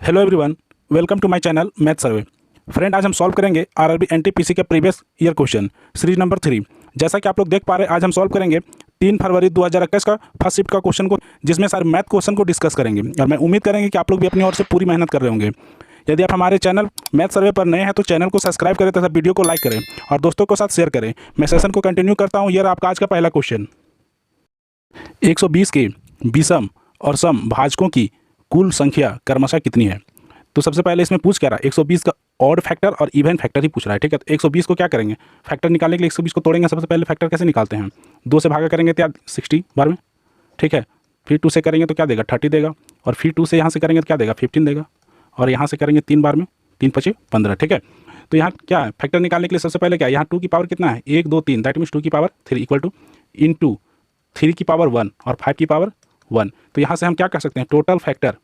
Hello everyone, welcome to my channel math survey. Friend, आज हम solve करेंगे RRB NTPC के previous year question series number 3। जैसा कि आप लोग देख पा रहे हैं, आज हम सॉल्व करेंगे 3 फरवरी 2021 का फर्स्ट शिफ्ट का क्वेश्चन को, जिसमें सारे मैथ क्वेश्चन को डिस्कस करेंगे। और मैं उम्मीद करेंगे कि आप लोग भी अपनी ओर से पूरी मेहनत कर रहे होंगे। यदि आप हमारे चैनल मैथ सर्वे पर नए हैं तो चैनल को सब्सक्राइब करें तथा वीडियो को लाइक करें और दोस्तों के साथ शेयर करें। मैं सेशन को कंटिन्यू करता हूँ। यह आपका आज का पहला क्वेश्चन। 120 के विषम और सम भाजकों की कुल संख्या क्रमशः कितनी है? तो सबसे पहले इसमें पूछ क्या रहा है, 120 का ऑड फैक्टर और इवन फैक्टर ही पूछ रहा है। ठीक है, तो 120 को क्या करेंगे, फैक्टर निकालने के लिए 120 को तोड़ेंगे। सबसे पहले फैक्टर कैसे निकालते हैं, 2 से भागा करेंगे तो 60 बार में। ठीक है, फिर 2 से करेंगे तो क्या देगा, 30 देगा। और फिर 2 से यहाँ से करेंगे तो क्या देगा, 15 देगा। और यहाँ से करेंगे 3 बार में, 3 5 15। ठीक है, तो यहाँ क्या है, फैक्टर निकालने के लिए सबसे पहले क्या है, यहाँ 2 की पावर कितना है, 1 2 3, दैट मीन्स 2 की पावर 3 इक्वल टू इंटू 3 की पावर 1 और 5 की पावर 1। तो यहाँ से हम क्या कर सकते हैं, टोटल फैक्टर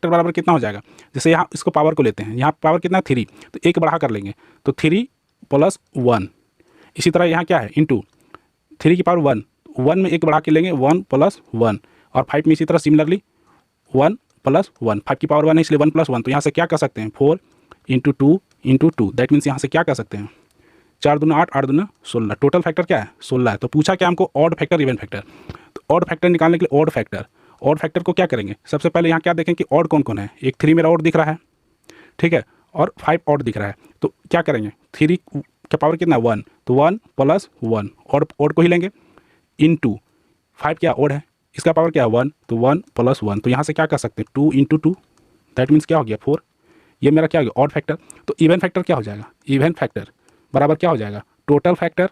बराबर कितना हो जाएगा। जैसे यहाँ इसको पावर को लेते हैं, यहाँ पावर कितना है 3, तो एक बढ़ा कर लेंगे तो 3 + 1। इसी तरह यहाँ क्या है, इंटू 3 की पावर 1 में एक बढ़ा के लेंगे 1 + 1। और 5 में इसी तरह सिमिलरली 1 + 1, 5 की पावर 1 है इसलिए 1 + 1। तो यहाँ से क्या कर सकते हैं, 4 × 2 × 2, दैट मीन्स यहाँ से क्या कर सकते हैं, 4 दूना 8, 8 दूना 16। टोटल फैक्टर क्या है, 16 है। तो पूछा क्या हमको, ऑड फैक्टर इवन फैक्टर। तो ऑड फैक्टर निकालने के लिए ऑड फैक्टर को क्या करेंगे, सबसे पहले यहाँ क्या देखें कि ऑड कौन कौन है। एक 3 मेरा ऑड दिख रहा है, ठीक है, और 5 ऑड दिख रहा है। तो क्या करेंगे, 3 का पावर कितना है 1, तो 1 + 1 ऑड को ही लेंगे, इंटू 5 क्या ऑड है, इसका पावर क्या है 1, तो 1 + 1। तो यहाँ से क्या कर सकते हैं, 2 × 2, दैट मीन्स क्या हो गया 4। ये मेरा क्या हो गया, ऑड फैक्टर। तो इवन फैक्टर क्या हो जाएगा, इवन फैक्टर बराबर क्या हो जाएगा, total factor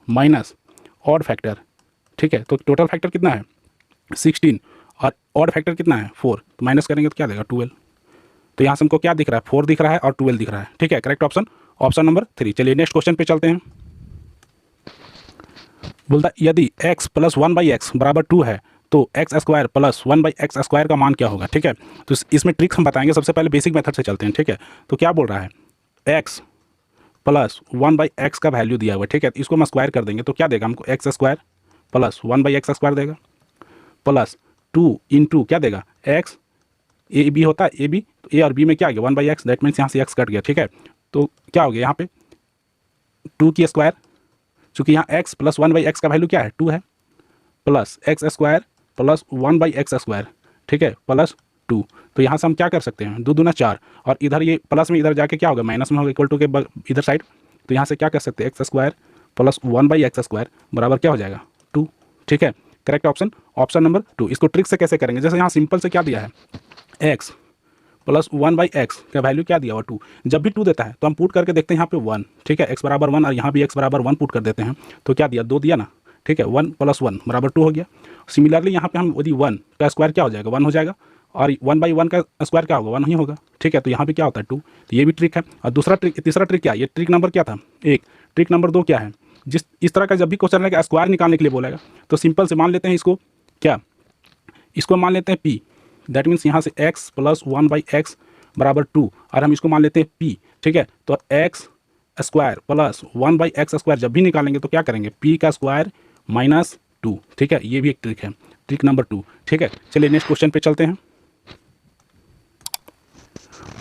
minus odd factor. ठीक है, तो टोटल फैक्टर कितना है 16 और ऑड फैक्टर कितना है 4, तो माइनस करेंगे तो क्या देगा 12। तो यहाँ से हमको क्या दिख रहा है, 4 दिख रहा है और 12 दिख रहा है। ठीक है, करेक्ट ऑप्शन नंबर 3। चलिए नेक्स्ट क्वेश्चन पे चलते हैं। बोलता यदि x + 1/x = 2 है तो x² + 1/x² का मान क्या होगा। ठीक है, तो इसमें ट्रिक्स हम बताएंगे। सबसे पहले बेसिक मेथड से चलते हैं। ठीक है, तो क्या बोल रहा है, x + 1/x का वैल्यू दिया हुआ है। ठीक है, इसको हम स्क्वायर कर देंगे तो क्या देगा हमको, x² + 1/x² देगा, प्लस 2 × क्या देगा, x ए बी होता है, ए बी, तो ए और बी में क्या आ गया 1/x, दैट मीन्स यहाँ से x कट गया। ठीक है, तो क्या हो गया यहाँ पे 2 की स्क्वायर, चूँकि यहाँ x + 1/x का वैल्यू क्या है 2 है, प्लस x² + 1/x²। ठीक है, प्लस 2। तो यहाँ से हम क्या कर सकते हैं, 2 दूना 4, और इधर ये प्लस में इधर जाके क्या होगा, माइनस में होगा, इक्वल टू के इधर साइड। तो यहाँ से क्या कर सकते हैं, x² + 1/x² बराबर क्या हो जाएगा 2। ठीक है, करेक्ट ऑप्शन नंबर 2। इसको ट्रिक से कैसे करेंगे, जैसे यहाँ सिंपल से क्या दिया है, x + 1/x का वैल्यू क्या दिया हुआ 2। जब भी 2 देता है तो हम पुट करके देखते हैं यहाँ पे 1। ठीक है, x = 1 और यहाँ भी x = 1 पुट कर देते हैं तो क्या दिया, 2 दिया ना। ठीक है, 1 + 1 = 2 हो गया। सिमिलरली यहाँ पे हम यदि 1 का स्क्वायर क्या हो जाएगा, 1 हो जाएगा, और 1/1 का स्क्वायर क्या होगा, 1 ही होगा। ठीक है, तो यहाँ पे क्या होता है 2। तो ये भी ट्रिक है। और तीसरा ट्रिक क्या है, ये ट्रिक नंबर क्या था 1। ट्रिक नंबर 2 क्या है, इस तरह का जब भी क्वेश्चन रहेगा स्क्वायर निकालने के लिए बोलेगा तो सिंपल से मान लेते हैं इसको, क्या, इसको मान लेते हैं p, दैट मीन्स यहाँ से x + 1/x = 2, और हम इसको मान लेते हैं p। ठीक है, तो x² + 1/x² जब भी निकालेंगे तो क्या करेंगे, p² - 2। ठीक है, ये भी एक ट्रिक है, ट्रिक नंबर 2। ठीक है, चलिए नेक्स्ट क्वेश्चन पे चलते हैं।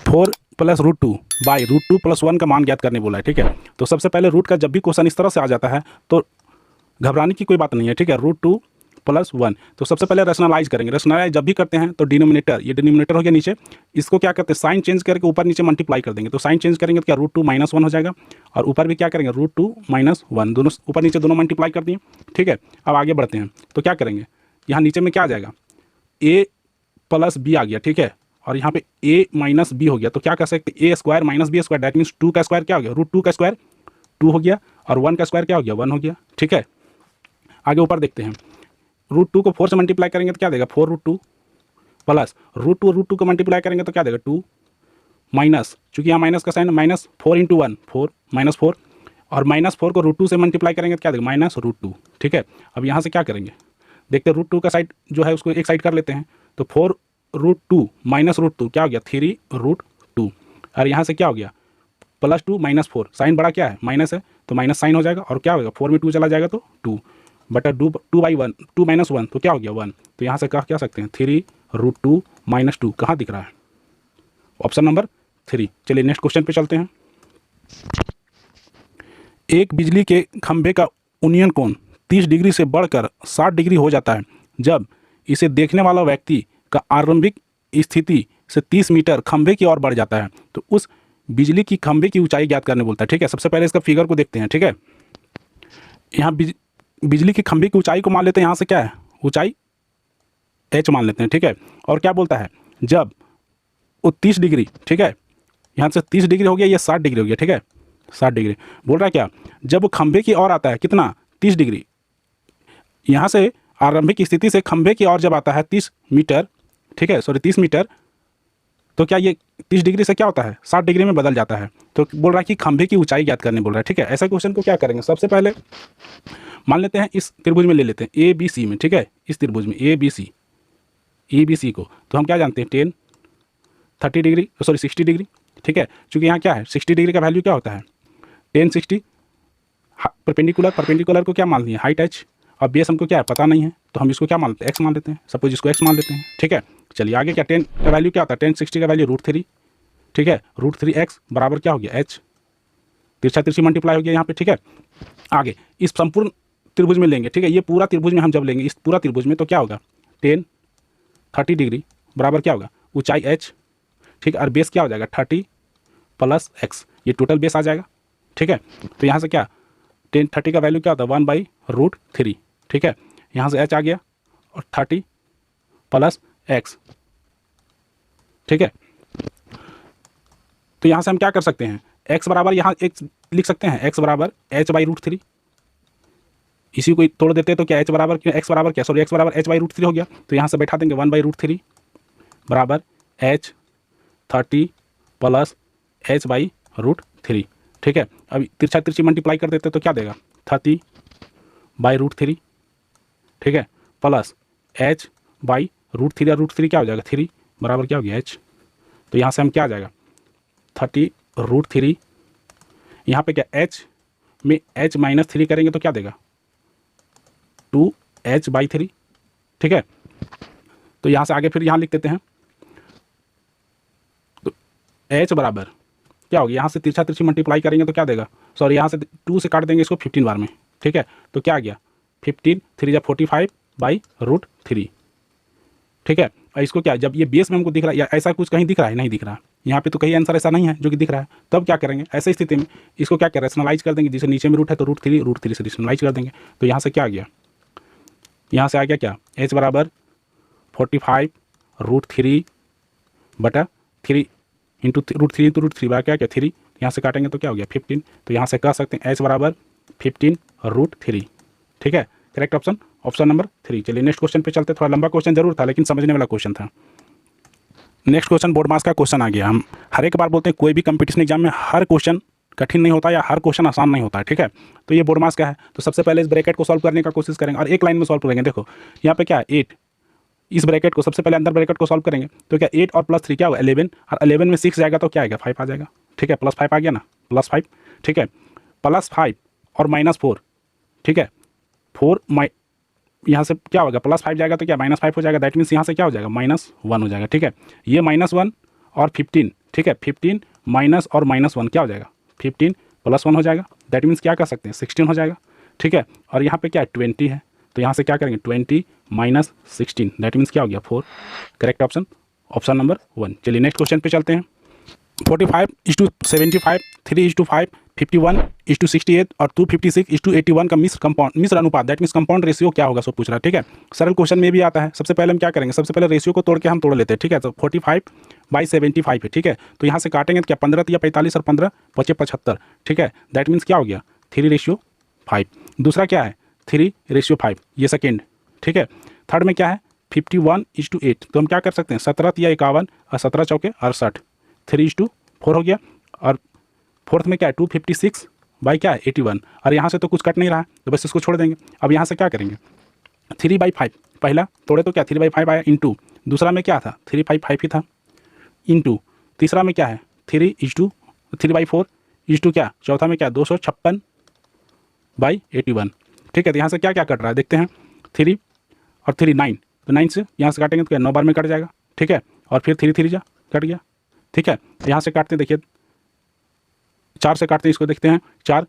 4 + √2/√2 + 1 का मान ज्ञात करने बोला है। ठीक है, तो सबसे पहले रूट का जब भी क्वेश्चन इस तरह से आ जाता है तो घबराने की कोई बात नहीं है। ठीक है, √2 + 1, तो सबसे पहले रैशनलाइज करेंगे। रैशनलाइज जब भी करते हैं तो डिनोमिनेटर, ये डिनोमिनेटर हो गया नीचे, इसको क्या करते हैं, साइन चेंज करके ऊपर नीचे मल्टीप्लाई कर देंगे। तो साइन चेंज करेंगे तो क्या, √2 - 1 हो जाएगा, और ऊपर भी क्या करेंगे, √2 - 1, दोनों ऊपर नीचे दोनों मल्टीप्लाई कर दिए। ठीक है, अब आगे बढ़ते हैं तो क्या करेंगे, यहाँ नीचे में क्या आ जाएगा, a + b आ गया। ठीक है, और यहाँ पे a - b हो गया, तो क्या कर सकते हैं, a² - b², दैट मीन्स 2 का स्क्वायर क्या हो गया, √2 का स्क्वायर 2 हो गया, और 1 का स्क्वायर क्या हो गया 1 हो गया। ठीक है, आगे ऊपर देखते हैं, √2 को 4 से मल्टीप्लाई करेंगे तो क्या देगा 4√2, प्लस √2 को मल्टीप्लाई करेंगे तो क्या देगा 2, माइनस, चूँकि यहाँ माइनस का साइन, -4 × 1 4 -4, और -4 को √2 से मल्टीप्लाई करेंगे तो क्या देगा -√2। ठीक है, अब यहाँ से क्या करेंगे, देखते हैं √2 का साइड जो है उसको एक साइड कर लेते हैं, तो 4√2 -√2 क्या हो गया 3√2, और यहाँ से क्या हो गया +2 -4, साइन बड़ा क्या है माइनस है तो माइनस साइन हो जाएगा, और क्या होगा 4 में 2 चला जाएगा तो 2 बटा 2/1, 2 - 1 तो क्या हो गया 1। तो यहाँ से कह क्या सकते हैं 3√2 - 2 कहाँ दिख रहा है, ऑप्शन नंबर 3। चलिए नेक्स्ट क्वेश्चन पे चलते हैं। एक बिजली के खंभे का उन्नयन कोण 30 डिग्री से बढ़कर 60 डिग्री हो जाता है जब इसे देखने वाला व्यक्ति का आरंभिक स्थिति से 30 मीटर खंभे की ओर बढ़ जाता है तो उस बिजली की खंभे की ऊंचाई ज्ञात करने बोलता है। ठीक है, सबसे पहले इसका फिगर को देखते हैं। ठीक है, यहाँ बिजली की खंभे की ऊंचाई को मान लेते हैं, यहाँ से क्या है ऊंचाई h मान लेते हैं। ठीक है, और क्या बोलता है जब वो 30 डिग्री, ठीक है, यहाँ से 30 डिग्री हो गया, ये 60 डिग्री हो गया। ठीक है, 60 डिग्री बोल रहा है क्या, जब वो खंभे की ओर आता है कितना 30 डिग्री, यहाँ से आरंभिक स्थिति से खंभे की ओर जब आता है 30 मीटर, ठीक है, सॉरी 30 मीटर, तो क्या ये 30 डिग्री से क्या होता है 60 डिग्री में बदल जाता है। तो बोल रहा है कि खंभे की ऊंचाई ज्ञात करने बोल रहा है। ठीक है, ऐसा क्वेश्चन को क्या करेंगे, सबसे पहले मान लेते हैं इस त्रिभुज में ले लेते हैं ए बी सी में। ठीक है, इस त्रिभुज में ए बी सी को तो हम क्या जानते हैं 10 30 डिग्री, सॉरी 60 डिग्री। ठीक है, चूँकि यहाँ क्या है 60 डिग्री का वैल्यू क्या होता है 10 60, परपेंडिकुलर को क्या मान लिया हाइट h, और बेस हमको क्या है पता नहीं है तो हम इसको क्या मान लेते हैं x मान लेते हैं, सपोज इसको x मान लेते हैं। ठीक है, चलिए आगे क्या 10 का वैल्यू क्या होता है 10 60 का वैल्यू √3। ठीक है, √3x बराबर क्या हो गया h, तिरछा तिरछी मल्टीप्लाई हो गया यहाँ पे। ठीक है, आगे इस संपूर्ण त्रिभुज में लेंगे। ठीक है, ये पूरा त्रिभुज में हम जब लेंगे इस पूरा त्रिभुज में तो क्या होगा 10 30 डिग्री बराबर क्या होगा ऊंचाई h। ठीक है, और बेस क्या हो जाएगा 30 + x, ये टोटल बेस आ जाएगा। ठीक है, तो यहाँ से क्या 10 30 का वैल्यू क्या होता है 1/√3। ठीक है, यहाँ से h आ गया और 30 + x। ठीक है, तो यहाँ से हम क्या कर सकते हैं x बराबर यहाँ x लिख सकते हैं, x बराबर h/√3। इसी को तोड़ देते हैं तो क्या h बराबर x बराबर क्या, सॉरी x बराबर h/√3 हो गया। तो यहाँ से बैठा देंगे 1/√3 बराबर h 30 + h/√3। ठीक है, अभी तिरछा तिरछी मल्टीप्लाई कर देते तो क्या देगा 30/√3। ठीक है, प्लस h/√3, और √3 क्या हो जाएगा 3 बराबर क्या हो गया h। तो यहाँ से हम क्या आ जाएगा 30√3, यहाँ पे क्या h में h -3 करेंगे तो क्या देगा 2h/3। ठीक है, तो यहाँ से आगे फिर यहाँ लिख देते हैं तो h बराबर क्या होगा, यहाँ से तिरछा तिरछी मल्टीप्लाई करेंगे तो क्या देगा, सॉरी यहाँ से 2 से काट देंगे इसको 15 बार में। ठीक है, तो क्या आ गया 15 3 45/√3। ठीक है, और इसको क्या जब ये बेस में हमको दिख रहा है या ऐसा कुछ कहीं दिख रहा है, नहीं दिख रहा है यहाँ पे, तो कहीं आंसर ऐसा नहीं है जो कि दिख रहा है, तब क्या करेंगे ऐसी स्थिति में इसको क्या करें रेशनलाइज कर देंगे, जिसे नीचे में रूट है तो √3 से रेशनलाइज कर देंगे। तो यहाँ से क्या आ गया, यहाँ से आ गया क्या h बराबर 45√3/3 इंटू √3 बराबर क्या 3, यहाँ से काटेंगे तो क्या हो गया 15। तो यहाँ से कह सकते हैं h बराबर 15√3। ठीक है, करेक्ट ऑप्शन ऑप्शन नंबर 3। चलिए नेक्स्ट क्वेश्चन पे चलते, थोड़ा लंबा क्वेश्चन जरूर था लेकिन समझने वाला क्वेश्चन था। नेक्स्ट क्वेश्चन बोर्ड मास का क्वेश्चन आ गया। हम हर एक बार बोलते हैं कोई भी कंपटीशन एग्जाम में हर क्वेश्चन कठिन नहीं होता या हर क्वेश्चन आसान नहीं होता है। ठीक है, तो ये बोर्ड मास का है, तो सबसे पहले इस ब्रैकेट को सॉल्व करने का कोशिश करेंगे और एक लाइन में सॉल्व करेंगे। देखो यहाँ पे क्या है 8, इस ब्रैकेट को सबसे पहले अंदर ब्रैकेट को सॉल्व करेंगे तो क्या 8 और +3 क्या होगा 11, और 11 में 6 जाएगा तो क्या आएगा 5 आ जाएगा। ठीक है, +5 आ गया ना, +5। ठीक है, +5 और -4। ठीक है, 4 यहाँ से क्या होगा +5 जाएगा तो क्या -5 हो जाएगा, दैट मीन्स यहाँ से क्या हो जाएगा -1 हो जाएगा। ठीक है, ये -1 और 15। ठीक है, 15 माइनस और -1 क्या हो जाएगा 15 + 1 हो जाएगा, दैट मीन्स क्या कर सकते हैं 16 हो जाएगा। ठीक है, और यहाँ पे क्या है 20 है, तो यहाँ से क्या करेंगे 20 - 16, दैट मीन्स क्या हो गया 4। Correct option option number 1। चलिए नेक्स्ट क्वेश्चन पे चलते हैं। 45:75, 3:5, 51:68 और 256:81 का मिश्र अनुपात, दैट मीन्स कंपाउंड रेशियो क्या होगा, सो पूछ रहा है। ठीक है, सरल क्वेश्चन में भी आता है। सबसे पहले हम क्या करेंगे, सबसे पहले रेशियो को तोड़ के हम तोड़ लेते हैं। ठीक है, तो 45/75 है। ठीक है, तो यहाँ से काटेंगे तो क्या 15 या 45 और 15 × 75। ठीक है, दैट मीन्स क्या हो गया 3:5। दूसरा क्या है 3:5, ये सेकेंड। ठीक है, थर्ड में क्या है 51:8, तो हम क्या कर सकते हैं 17 या 51 और 17 चौके 68, 3:4 हो गया। और फोर्थ में क्या है 256/81, और यहाँ से तो कुछ कट नहीं रहा है तो बस इसको छोड़ देंगे। अब यहाँ से क्या करेंगे 3/5, पहला तोड़े तो क्या 3/5 आया, इंटू दूसरा में क्या था 3/5 ही था, इंटू तीसरा में क्या है 3/4 क्या, चौथा में क्या 256/81। ठीक है, तो यहाँ से क्या क्या कट रहा है देखते हैं, 3 और 3 9, तो 9 से यहाँ से काटेंगे तो क्या 9 बार में कट जाएगा। ठीक है, और फिर 3 3 जा कट गया, ठीक है। यहाँ से काटते हैं, देखिए 4 से काटते हैं, इसको देखते हैं, 4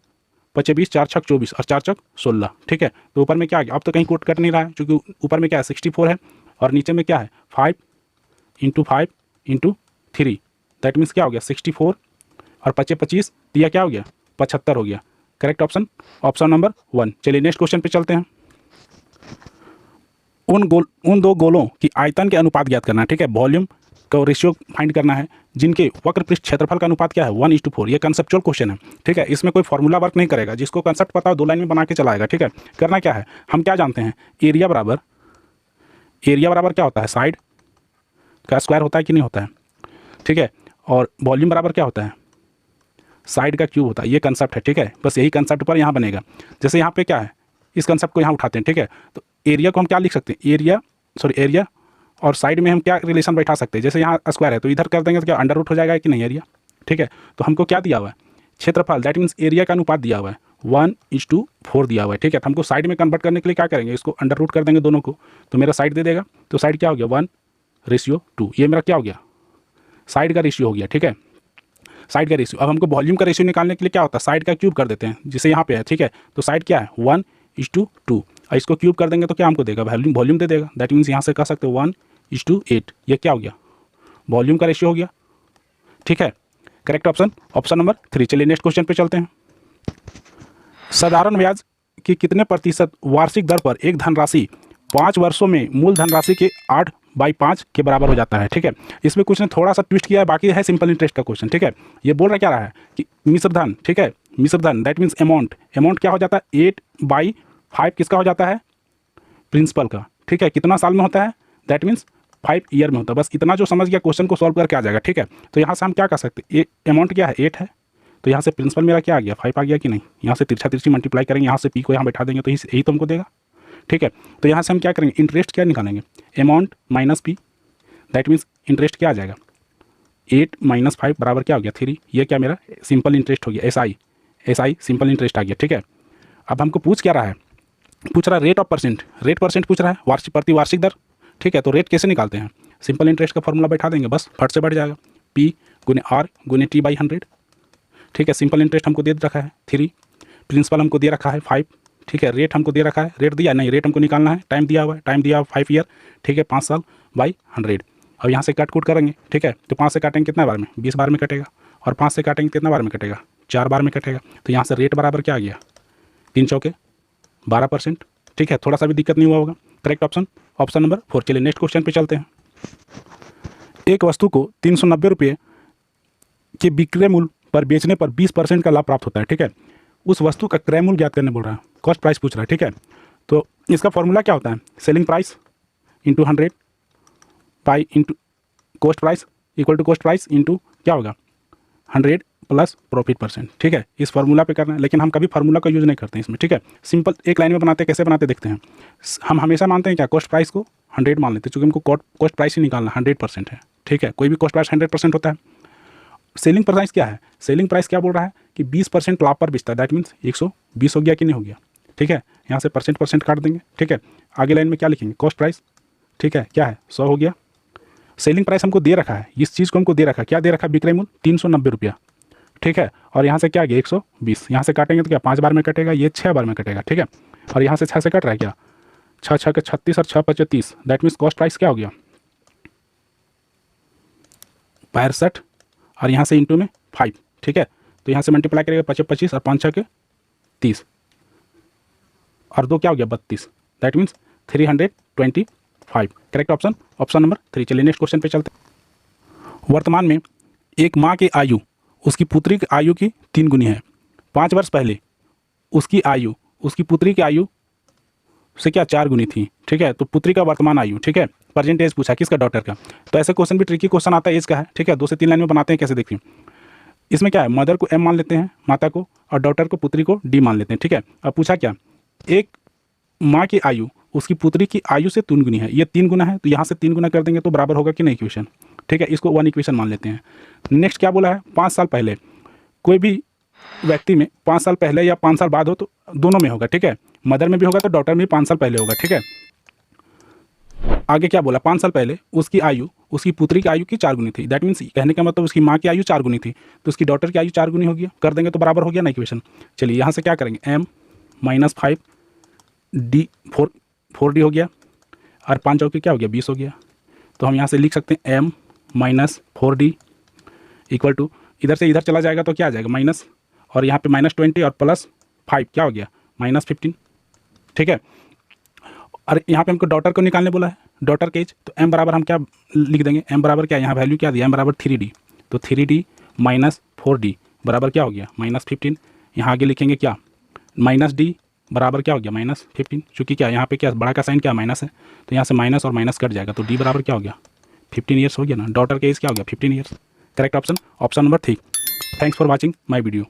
5 20, 4 छक 24 और 4 चक 16, ठीक है। तो ऊपर में क्या आ गया, अब तो कहीं कोट कट नहीं रहा है, क्योंकि ऊपर में क्या है 64 है और नीचे में क्या है 5 × 5 × 3, दैट मीन्स क्या हो गया 64 और 5 25 दिया क्या हो गया 75 हो गया। Correct option option number 1। चलिए नेक्स्ट क्वेश्चन पे चलते हैं। उन दो गोलों की आयतन के अनुपात ज्ञात करना है, ठीक है। वॉल्यूम का रेशियो फाइंड करना है जिनके वक्र पृष्ठ क्षेत्रफल का अनुपात क्या है 1:4। ये कंसेप्चुअल क्वेश्चन है, ठीक है। इसमें कोई फॉर्मूला वर्क नहीं करेगा, जिसको कंसेप्ट पता हो 2 लाइन में बना के चलाएगा, ठीक है। करना क्या है, हम क्या जानते हैं, एरिया बराबर क्या होता है, साइड का स्क्वायर होता है कि नहीं होता है, ठीक है। और वॉल्यूम बराबर क्या होता है, साइड का क्यूब होता है। ये कंसेप्ट है, ठीक है। बस यही कंसेप्ट पर यहाँ बनेगा। जैसे यहाँ पे क्या है, इस कंसेप्ट को यहाँ उठाते हैं, ठीक है। तो एरिया को हम क्या लिख सकते हैं, एरिया और साइड में हम क्या रिलेशन बैठा सकते हैं, जैसे यहाँ स्क्वायर है तो इधर कर देंगे तो क्या अंडर रूट हो जाएगा कि नहीं एरिया, ठीक है। तो हमको क्या दिया हुआ है, क्षेत्रफल, दैट मीन्स एरिया का अनुपात दिया हुआ है 1:4 दिया हुआ है, ठीक है। तो हमको साइड में कन्वर्ट करने के लिए क्या करेंगे, इसको अंडर रूट कर देंगे दोनों को, तो मेरा साइड दे देगा। तो साइड क्या हो गया 1:2, ये मेरा क्या हो गया साइड का रेशियो हो गया, ठीक है, साइड का रेशियो। अब हमको वॉल्यूम का रेशियो निकालने के लिए क्या होता है, साइड का क्यूब कर देते हैं, जिसे यहाँ पे है, ठीक है। तो साइड क्या है 1:2 और इसको क्यूब कर देंगे तो क्या हमको देगा, वॉल्यूम दे देगा। दैट मीन्स यहाँ से कह सकते हो 1:8, ये क्या हो गया वॉल्यूम का रेशियो हो गया, ठीक है। Correct option option number 3। चलिए नेक्स्ट क्वेश्चन पे चलते हैं। साधारण ब्याज की कितने प्रतिशत वार्षिक दर पर एक धनराशि 5 वर्षों में मूल धनराशि के 8/5 के बराबर हो जाता है, ठीक है। इसमें कुछ ने थोड़ा सा ट्विस्ट किया है, बाकी है सिंपल इंटरेस्ट का क्वेश्चन, ठीक है। ये बोल रहा क्या रहा है कि मिश्र धन, ठीक है, मिश्र धन दैट मीन्स अमाउंट क्या हो जाता है 8/5 किसका हो जाता है, प्रिंसिपल का, ठीक है। कितना साल में होता है, दैट मीन्स 5 ईयर में होता है। बस इतना जो समझ गया क्वेश्चन को सॉल्व करके आ जाएगा, ठीक है। तो यहाँ से हम क्या कर सकते हैं, अमाउंट क्या है 8 है, तो यहाँ से प्रिंसिपल मेरा क्या आ गया 5 आ गया कि नहीं। यहाँ से तिरछी मल्टीप्लाई करेंगे, यहाँ से पी को यहाँ बैठा देंगे तो यही तो हमको देगा, ठीक है। तो यहाँ से हम क्या करेंगे, इंटरेस्ट क्या निकालेंगे, amount minus P, that means interest क्या आ जाएगा 8 - 5 बराबर क्या हो गया 3। ये क्या मेरा सिंपल इंटरेस्ट हो गया, एसआई सिंपल इंटरेस्ट आ गया, ठीक है। अब हमको पूछ रहा है रेट परसेंट पूछ रहा है, प्रतिवार्षिक दर, ठीक है। तो रेट कैसे निकालते हैं, सिंपल इंटरेस्ट का फॉर्मूला बैठा देंगे, बस फट से बढ़ जाएगा, P × R × T/100, ठीक है। सिंपल इंटरेस्ट हमको दे रखा है 3, प्रिंसिपल हमको दे रखा है 5, ठीक है। रेट हमको दे रखा है, रेट दिया नहीं, रेट हमको निकालना है, टाइम दिया हुआ है 5 ईयर, ठीक है, 5 साल बाई 100। अब यहाँ से कट करेंगे, ठीक है। तो 5 से काटेंगे कितना बार में, 20 बार में कटेगा, और 5 से काटेंगे कितना बार में कटेगा, 4 बार में कटेगा। तो यहाँ से रेट बराबर क्या आ गया 3 चौके 12%, ठीक है। थोड़ा सा भी दिक्कत नहीं हुआ होगा। Correct option option number 4। चलिए नेक्स्ट क्वेश्चन पे चलते हैं। एक वस्तु को 390 रुपये के विक्रय मूल्य पर बेचने पर 20% का लाभ प्राप्त होता है, ठीक है। उस वस्तु का क्रय मूल्य ज्ञात करने बोल रहा है, कॉस्ट प्राइस पूछ रहा है, ठीक है। तो इसका फॉर्मूला क्या होता है, selling price into 100 by into cost price equal to cost price into क्या होगा 100 प्लस प्रॉफिट परसेंट, ठीक है। इस फार्मूला पे करना है, लेकिन हम कभी फार्मूला का यूज़ नहीं करते हैं इसमें, ठीक है। सिंपल एक लाइन में बनाते हैं, कैसे बनाते देखते हैं। हम हमेशा मानते हैं क्या, कॉस्ट प्राइस को 100 मान लेते हैं, क्योंकि हमको कॉस्ट प्राइस ही निकालना 100% है, ठीक है। कोई भी कॉस्ट प्राइस 100% होता है। सेलिंग प्राइस क्या है, सेलिंग प्राइस क्या बोल रहा है कि 20% लाभ पर बेचता है, दैट मीन्स 120 हो गया कि नहीं हो गया, ठीक है। यहाँ से परसेंट काट देंगे, ठीक है। आगे लाइन में क्या लिखेंगे, कॉस्ट प्राइस, ठीक है, क्या है 100 हो गया। सेलिंग प्राइस हमको दे रखा है, इस चीज़ को हमको दे रखा है, क्या दे रखा है, विक्रय मूल्य 390 रुपया, ठीक है। और यहाँ से क्या आ गया 120, यहाँ से काटेंगे तो क्या 5 बार में कटेगा, ये 6 बार में कटेगा, ठीक है। और यहाँ से 6 से कट रहा है क्या, 6 6 के 36 और 6 5 30, दैट मीन्स कॉस्ट प्राइस क्या हो गया 65 और यहाँ से इंटू में 5, ठीक है। तो यहाँ से मल्टीप्लाई करेगा 5 25 और 5 6 के 30 और 2 क्या हो गया 32, that means 325। Correct option option number 3। चलिए नेक्स्ट क्वेश्चन पे चलते हैं। वर्तमान में एक माँ की आयु उसकी पुत्री की आयु की 3 गुनी है। 5 वर्ष पहले उसकी आयु उसकी पुत्री की आयु से क्या 4 गुनी थी, ठीक है। तो पुत्री का वर्तमान आयु, ठीक है, प्रेजेंट एज पूछा किसका, डॉटर का। तो ऐसे क्वेश्चन भी ट्रिकी क्वेश्चन आता है, एज का है, ठीक है। 2 से 3 लाइन में बनाते हैं, कैसे देखिए। इसमें क्या है, मदर को M मान लेते हैं, माता को, और डॉटर को पुत्री को D मान लेते हैं, ठीक है। अब पूछा क्या, एक माँ की आयु उसकी पुत्री की आयु से 3 गुनी है, ये 3 गुना है, तो यहाँ से 3 गुना कर देंगे तो बराबर होगा कि नहीं इक्वेशन, ठीक है। इसको 1 इक्वेशन मान लेते हैं। नेक्स्ट क्या बोला है, 5 साल पहले, कोई भी व्यक्ति में 5 साल पहले या 5 साल बाद हो तो दोनों में होगा, ठीक है। मदर में भी होगा तो डॉटर में भी 5 साल पहले होगा, ठीक है। आगे क्या बोला, 5 साल पहले उसकी आयु उसकी पुत्री की आयु की 4 गुनी थी। दैट मीन्स कहने का मतलब उसकी माँ की आयु 4 गुनी थी, तो उसकी डॉटर की आयु 4 गुनी होगी। कर देंगे तो बराबर हो गया ना इक्वेशन। चलिए यहाँ से क्या करेंगे, m माइनस 5 डी 4d हो गया, और 5 चौके क्या हो गया, 20 हो गया। तो हम यहाँ से लिख सकते हैं m minus 4d equal to, इधर से इधर चला जाएगा तो क्या आ जाएगा माइनस, और यहाँ पे -20 और +5 क्या हो गया -15। ठीक है, और यहाँ पे हमको डॉटर को निकालने बोला है, डॉटर के एज, तो m बराबर हम क्या लिख देंगे, m बराबर क्या, यहाँ वैल्यू क्या दिया, m बराबर 3d, तो 3d माइनस 4d बराबर क्या हो गया -15। यहाँ आगे लिखेंगे क्या, -d बराबर क्या हो गया -15, चूँकि क्या यहाँ पे क्या बड़ा का साइन क्या माइनस है, तो यहाँ से माइनस और माइनस कट जाएगा, तो d बराबर क्या हो गया 15 ईयर्स हो गया ना। डॉटर के एज क्या हो गया 15 years. Correct option, option number 3। Thanks for watching my video.